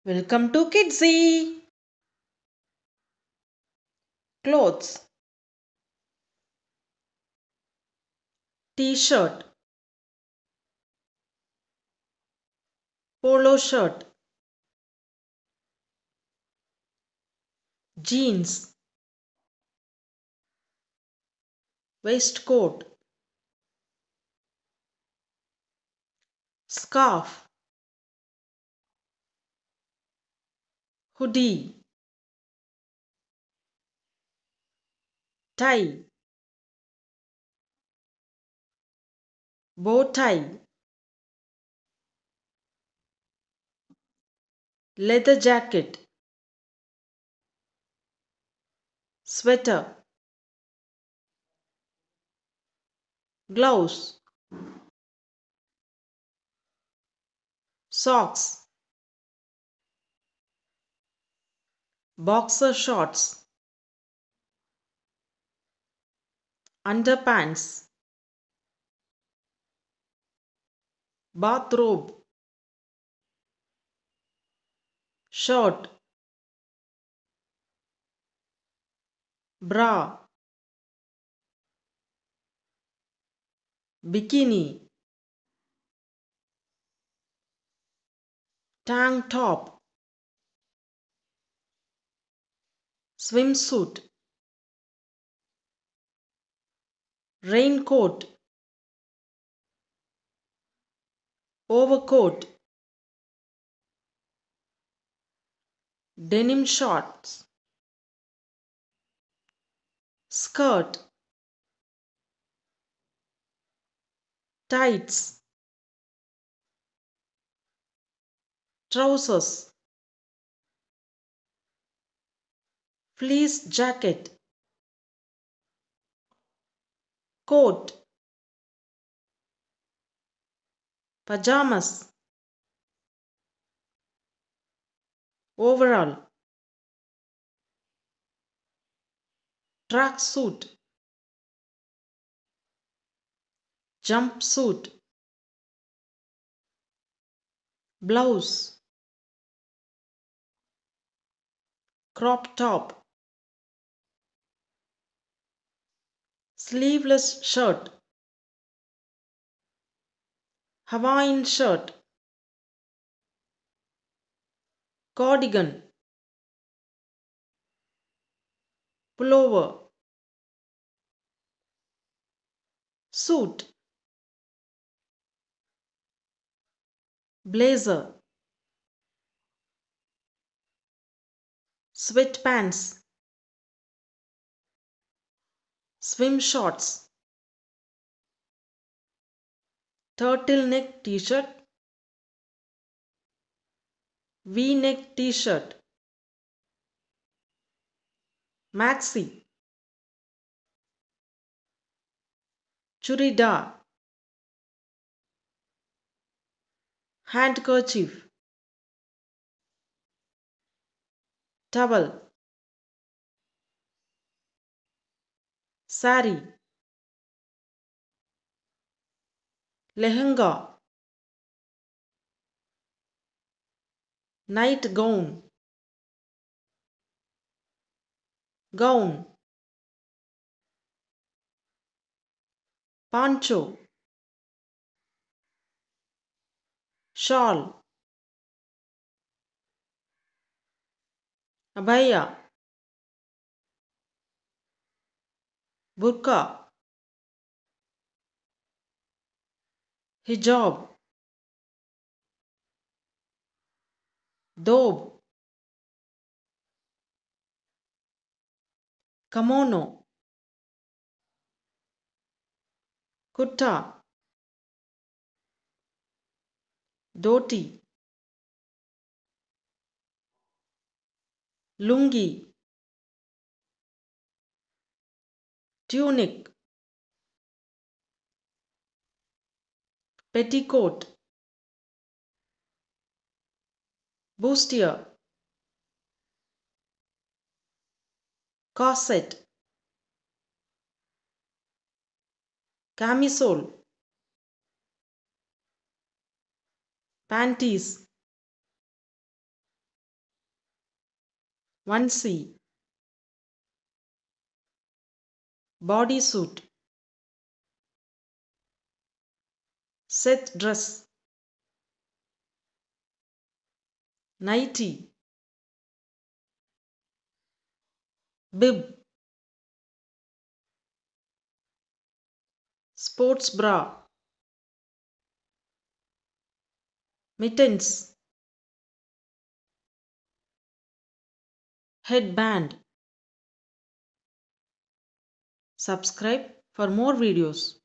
Welcome to Kidsy. Clothes. T-shirt. Polo shirt. Jeans. Waistcoat. Scarf. Hoodie. Tie. Bow tie. Leather jacket. Sweater. Gloves. Socks. Boxer shorts. Underpants. Bathrobe. Shirt. Bra. Bikini. Tank top. Swimsuit. Raincoat. Overcoat. Denim shorts. Skirt. Tights. Trousers. Fleece jacket. Coat. Pajamas. Overall. Tracksuit. Jumpsuit. Blouse. Crop top. Sleeveless shirt. Hawaiian shirt. Cardigan. Pullover. Suit. Blazer. Sweatpants. Swim shorts. Turtleneck t-shirt. V-neck t-shirt. Maxi. Churidar. Handkerchief. Towel. Sari. Lehenga. Nightgown. Gown. Poncho. Shawl. Abaya. Burqa. Hijab. Dob. Kimono. Kutta. Dhoti. Lungi. Tunic. Petticoat. Bustier. Corset. Camisole. Panties. onesie, bodysuit, set dress, nightie, bib, sports bra, mittens, headband. Subscribe for more videos.